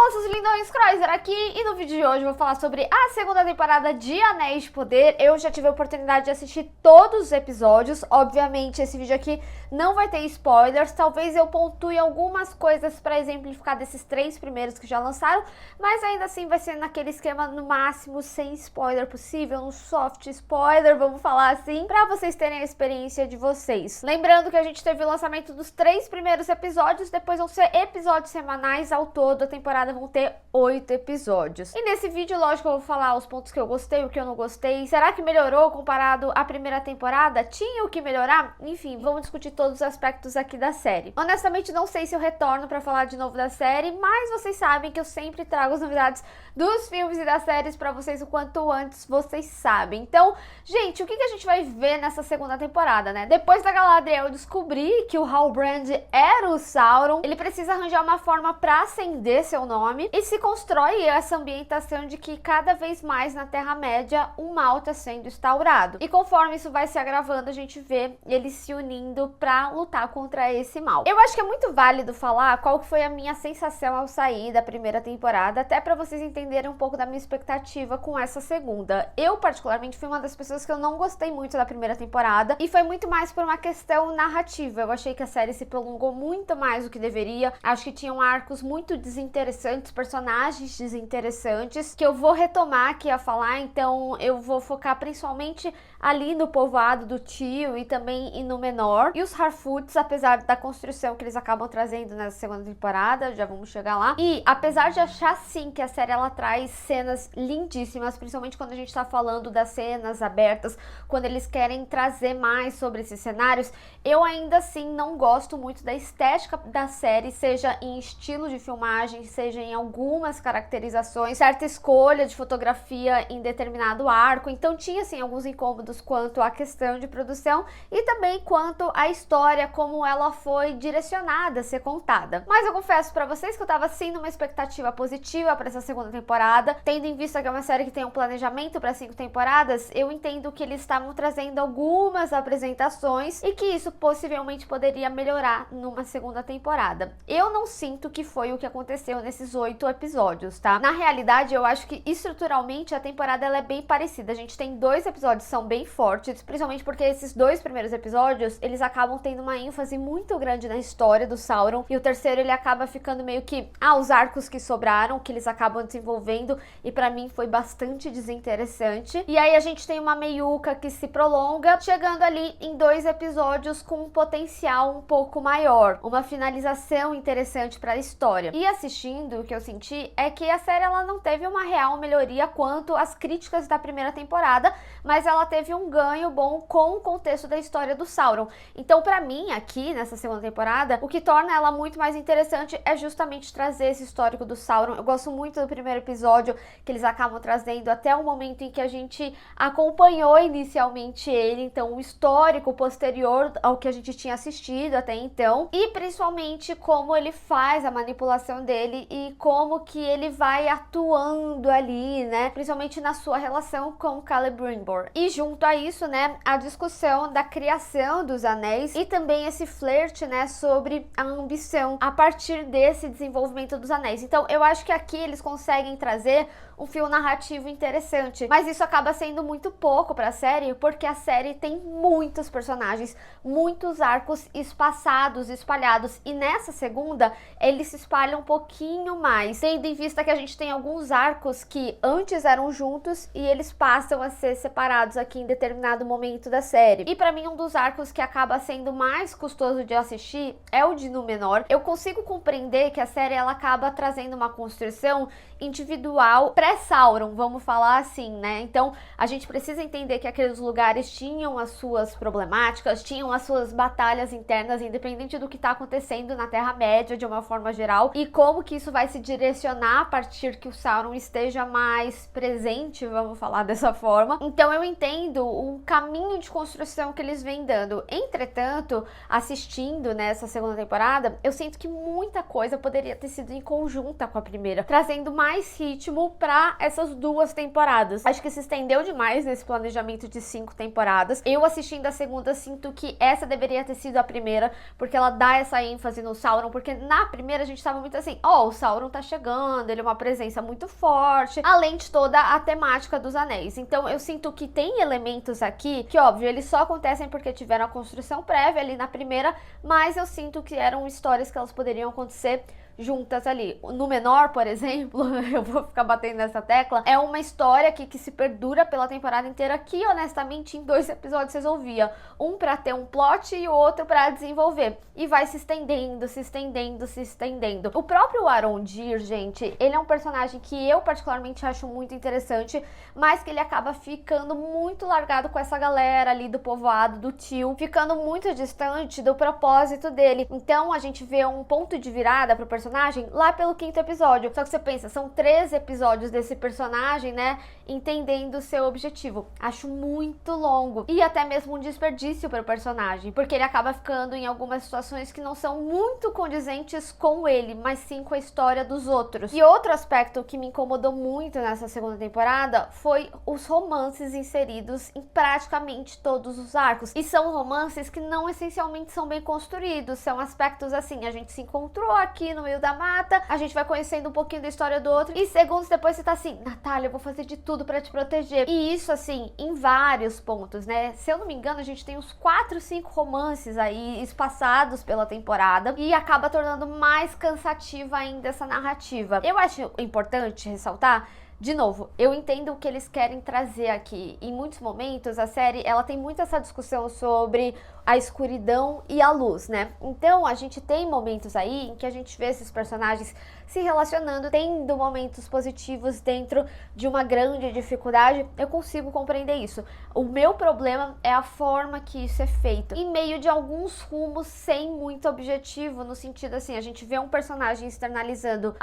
Olá, seus lindões, Kreuzer aqui, e no vídeo de hoje eu vou falar sobre a segunda temporada de Anéis de Poder. Eu já tive a oportunidade de assistir todos os episódios. Obviamente esse vídeo aqui não vai ter spoilers, talvez eu pontue algumas coisas para exemplificar desses 3 primeiros que já lançaram, mas ainda assim vai ser naquele esquema no máximo sem spoiler possível, um soft spoiler, vamos falar assim, para vocês terem a experiência de vocês. Lembrando que a gente teve o lançamento dos 3 primeiros episódios, depois vão ser episódios semanais, ao todo a temporada vão ter 8 episódios. E nesse vídeo, lógico, eu vou falar os pontos que eu gostei, o que eu não gostei. Será que melhorou comparado à primeira temporada? Tinha o que melhorar? Enfim, vamos discutir todos os aspectos aqui da série. Honestamente, não sei se eu retorno pra falar de novo da série, mas vocês sabem que eu sempre trago as novidades dos filmes e das séries pra vocês o quanto antes vocês sabem. Então, gente, o que a gente vai ver nessa segunda temporada, né? Depois da Galadriel descobrir que o Halbrand era o Sauron, ele precisa arranjar uma forma pra acender seu nome e se constrói essa ambientação de que cada vez mais na Terra-média o mal está sendo instaurado. E conforme isso vai se agravando, a gente vê eles se unindo pra lutar contra esse mal. Eu acho que é muito válido falar qual foi a minha sensação ao sair da primeira temporada, até pra vocês entenderem um pouco da minha expectativa com essa segunda. Eu, particularmente, fui uma das pessoas que eu não gostei muito da primeira temporada, e foi muito mais por uma questão narrativa. Eu achei que a série se prolongou muito mais do que deveria. Acho que tinham arcos muito desinteressantes, personagens desinteressantes, que eu vou retomar aqui a falar, então eu vou focar principalmente ali no povoado do tio e também no menor. E os Harfoots, apesar da construção que eles acabam trazendo nessa segunda temporada, já vamos chegar lá. E apesar de achar sim que a série ela traz cenas lindíssimas, principalmente quando a gente tá falando das cenas abertas, quando eles querem trazer mais sobre esses cenários, eu ainda assim não gosto muito da estética da série, seja em estilo de filmagem, seja em algumas caracterizações, certa escolha de fotografia em determinado arco. Então tinha assim alguns incômodos quanto à questão de produção e também quanto à história, como ela foi direcionada a ser contada. Mas eu confesso pra vocês que eu tava sim numa expectativa positiva pra essa segunda temporada, tendo em vista que é uma série que tem um planejamento pra 5 temporadas, eu entendo que eles estavam trazendo algumas apresentações e que isso possivelmente poderia melhorar numa segunda temporada. Eu não sinto que foi o que aconteceu nesses 8 episódios, tá? Na realidade, eu acho que estruturalmente a temporada ela é bem parecida. A gente tem 2 episódios que são bem fortes, principalmente porque esses 2 primeiros episódios, eles acabam tendo uma ênfase muito grande na história do Sauron, e o terceiro ele acaba ficando meio que os arcos que sobraram, que eles acabam desenvolvendo, e pra mim foi bastante desinteressante. E aí a gente tem uma meiuca que se prolonga, chegando ali em 2 episódios com um potencial um pouco maior, uma finalização interessante pra história. E assistindo, o que eu senti é que a série ela não teve uma real melhoria quanto às críticas da primeira temporada, mas ela teve um ganho bom com o contexto da história do Sauron. Então, pra mim, aqui nessa segunda temporada, o que torna ela muito mais interessante é justamente trazer esse histórico do Sauron. Eu gosto muito do primeiro episódio, que eles acabam trazendo até o momento em que a gente acompanhou inicialmente ele, então o histórico posterior ao que a gente tinha assistido até então, e principalmente como ele faz a manipulação dele e como que ele vai atuando ali, né, principalmente na sua relação com Celebrimbor. E junto a isso, né, a discussão da criação dos anéis e também esse flerte, né, sobre a ambição a partir desse desenvolvimento dos anéis. Então eu acho que aqui eles conseguem trazer um fio narrativo interessante, mas isso acaba sendo muito pouco pra série, porque a série tem muitos personagens, muitos arcos espaçados, espalhados, e nessa segunda eles se espalham um pouquinho mais, tendo em vista que a gente tem alguns arcos que antes eram juntos e eles passam a ser separados aqui em determinado momento da série. E pra mim um dos arcos que acaba sendo mais custoso de assistir é o de Númenor. Eu consigo compreender que a série ela acaba trazendo uma construção individual pré-Sauron, vamos falar assim, né? Então a gente precisa entender que aqueles lugares tinham as suas problemáticas, tinham as suas batalhas internas, independente do que tá acontecendo na Terra-média de uma forma geral, e como que isso vai se direcionar a partir que o Sauron esteja mais presente, vamos falar dessa forma. Então eu entendo o caminho de construção que eles vêm dando. Entretanto, assistindo nessa segunda temporada, eu sinto que muita coisa poderia ter sido em conjunta com a primeira, trazendo mais ritmo para essas 2 temporadas. Acho que se estendeu demais nesse planejamento de 5 temporadas. Eu assistindo a segunda sinto que essa deveria ter sido a primeira, porque ela dá essa ênfase no Sauron, porque na primeira a gente tava muito assim, ó, o Sauron Sauron tá chegando, ele é uma presença muito forte, além de toda a temática dos anéis. Então eu sinto que tem elementos aqui que, óbvio, eles só acontecem porque tiveram a construção prévia ali na primeira, mas eu sinto que eram histórias que elas poderiam acontecer juntas ali. Númenor, por exemplo, eu vou ficar batendo nessa tecla, é uma história que se perdura pela temporada inteira, que honestamente em 2 episódios resolvia. Um pra ter um plot e o outro pra desenvolver. E vai se estendendo, se estendendo, se estendendo. O próprio Arondir, gente, ele é um personagem que eu particularmente acho muito interessante, mas que ele acaba ficando muito largado com essa galera ali do povoado, do tio, ficando muito distante do propósito dele. Então a gente vê um ponto de virada pro personagem lá pelo 5º episódio. Só que você pensa, são 3 episódios desse personagem, né, entendendo o seu objetivo. Acho muito longo e até mesmo um desperdício para o personagem, porque ele acaba ficando em algumas situações que não são muito condizentes com ele, mas sim com a história dos outros. E outro aspecto que me incomodou muito nessa 2ª temporada foi os romances inseridos em praticamente todos os arcos. E são romances que não essencialmente são bem construídos, são aspectos assim, a gente se encontrou aqui no meio da mata, a gente vai conhecendo um pouquinho da história do outro e segundos depois você tá assim, Natália, eu vou fazer de tudo pra te proteger. E isso assim, em vários pontos, né? Se eu não me engano, a gente tem uns 4, 5 romances aí espaçados pela temporada e acaba tornando mais cansativa ainda essa narrativa. Eu acho importante ressaltar, de novo, eu entendo o que eles querem trazer aqui. Em muitos momentos, a série, ela tem muito essa discussão sobre a escuridão e a luz, né? Então, a gente tem momentos aí em que a gente vê esses personagens se relacionando, tendo momentos positivos dentro de uma grande dificuldade. Eu consigo compreender isso. O meu problema é a forma que isso é feito, em meio de alguns rumos sem muito objetivo, no sentido assim, a gente vê um personagem externalizando,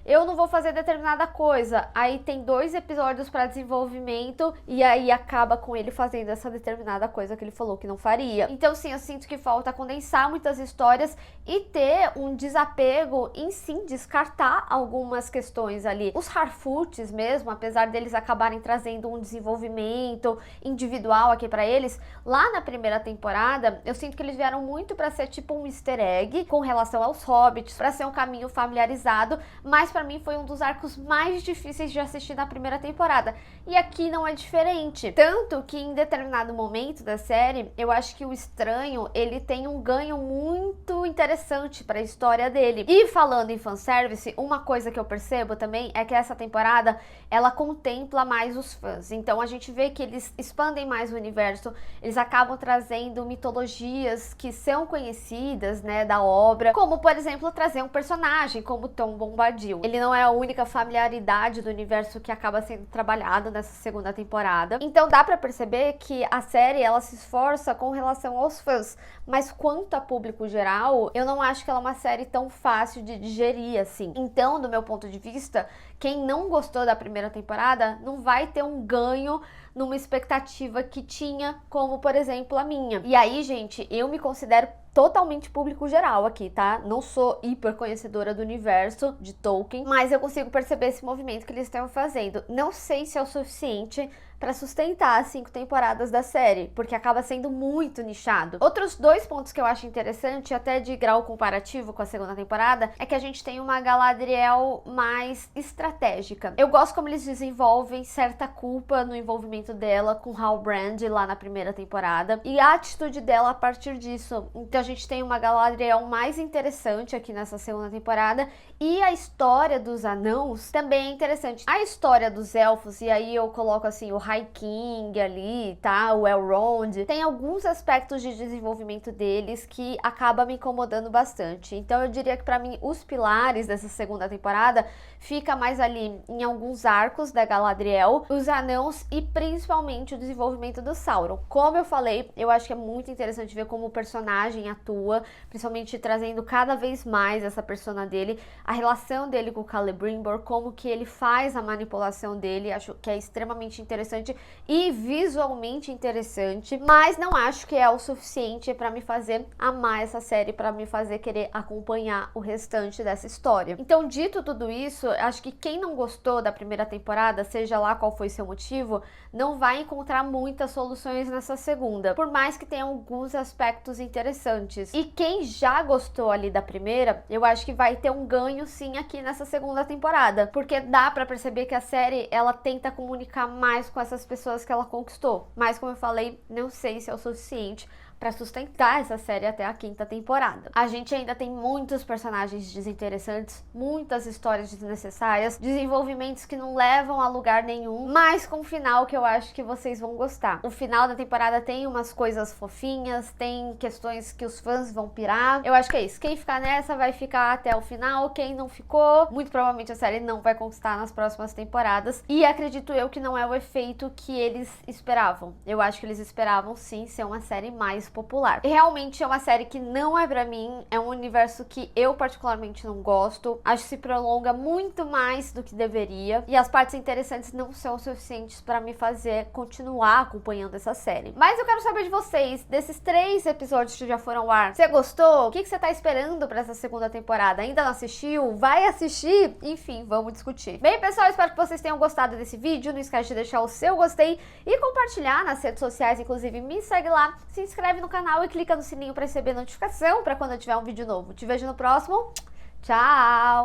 eu não vou fazer determinada coisa, aí tem 2 episódios para desenvolvimento e aí acaba com ele fazendo essa determinada coisa que ele falou que não faria. Então sim, eu sinto que falta condensar muitas histórias e ter um desapego em sim descartar algumas questões ali. Os Harfoots mesmo, apesar deles acabarem trazendo um desenvolvimento individual aqui pra eles, lá na primeira temporada, eu sinto que eles vieram muito pra ser tipo um easter egg com relação aos hobbits, pra ser um caminho familiarizado, mas pra mim foi um dos arcos mais difíceis de assistir na primeira temporada. E aqui não é diferente. Tanto que em determinado momento da série, eu acho que o estranho, ele tem um ganho muito interessante pra história dele. E falando em fanservice, uma coisa que eu percebo também é que essa temporada, ela contempla mais os fãs. Então a gente vê que eles expandem mais o universo, eles acabam trazendo mitologias que são conhecidas, né, da obra, como por exemplo, trazer um personagem como Tom Bombadil. Ele não é a única familiaridade do universo que acaba sendo trabalhado nessa 2ª temporada. Então dá pra perceber que a série, ela se esforça com relação aos fãs, mas quanto a público geral, eu não acho que ela é uma série tão fácil de digerir assim. Então, do meu ponto de vista, quem não gostou da primeira temporada não vai ter um ganho numa expectativa que tinha, como por exemplo a minha. E aí, gente, eu me considero totalmente público geral aqui, tá? Não sou hiper conhecedora do universo de Tolkien, mas eu consigo perceber esse movimento que eles estão fazendo. Não sei se é o suficiente para sustentar as 5 temporadas da série, porque acaba sendo muito nichado. Outros 2 pontos que eu acho interessante, até de grau comparativo com a 2ª temporada, é que a gente tem uma Galadriel mais estratégica. Eu gosto como eles desenvolvem certa culpa no envolvimento dela com Halbrand lá na primeira temporada, e a atitude dela a partir disso. Então a gente tem uma Galadriel mais interessante aqui nessa 2ª temporada, e a história dos anãos também é interessante. A história dos elfos, e aí eu coloco assim o High King ali, tá? O Elrond. Tem alguns aspectos de desenvolvimento deles que acaba me incomodando bastante. Então eu diria que pra mim os pilares dessa 2ª temporada fica mais ali em alguns arcos da Galadriel, os anãos e principalmente o desenvolvimento do Sauron. Como eu falei, eu acho que é muito interessante ver como o personagem atua, principalmente trazendo cada vez mais essa persona dele, a relação dele com o Celebrimbor, como que ele faz a manipulação dele, acho que é extremamente interessante interessante e visualmente interessante, mas não acho que é o suficiente pra me fazer amar essa série, pra me fazer querer acompanhar o restante dessa história. Então, dito tudo isso, acho que quem não gostou da primeira temporada, seja lá qual foi seu motivo, não vai encontrar muitas soluções nessa segunda, por mais que tenha alguns aspectos interessantes. E quem já gostou ali da primeira, eu acho que vai ter um ganho sim aqui nessa segunda temporada, porque dá pra perceber que a série, ela tenta comunicar mais com essas pessoas que ela conquistou. Mas como eu falei, não sei se é o suficiente para sustentar essa série até a quinta temporada. A gente ainda tem muitos personagens desinteressantes, muitas histórias desnecessárias, desenvolvimentos que não levam a lugar nenhum, mas com um final que eu acho que vocês vão gostar. O final da temporada tem umas coisas fofinhas, tem questões que os fãs vão pirar. Eu acho que é isso. Quem ficar nessa vai ficar até o final, quem não ficou, muito provavelmente a série não vai conquistar nas próximas temporadas. E acredito eu que não é o efeito que eles esperavam. Eu acho que eles esperavam sim ser uma série mais popular. Realmente é uma série que não é pra mim, é um universo que eu particularmente não gosto, acho que se prolonga muito mais do que deveria, e as partes interessantes não são suficientes pra me fazer continuar acompanhando essa série. Mas eu quero saber de vocês, desses 3 episódios que já foram ao ar, você gostou? O que você tá esperando pra essa segunda temporada? Ainda não assistiu? Vai assistir? Enfim, vamos discutir. Bem, pessoal, espero que vocês tenham gostado desse vídeo, não esquece de deixar o seu gostei e compartilhar nas redes sociais, inclusive me segue lá, se inscreve no canal e clica no sininho para receber notificação para quando eu tiver um vídeo novo. Te vejo no próximo. Tchau!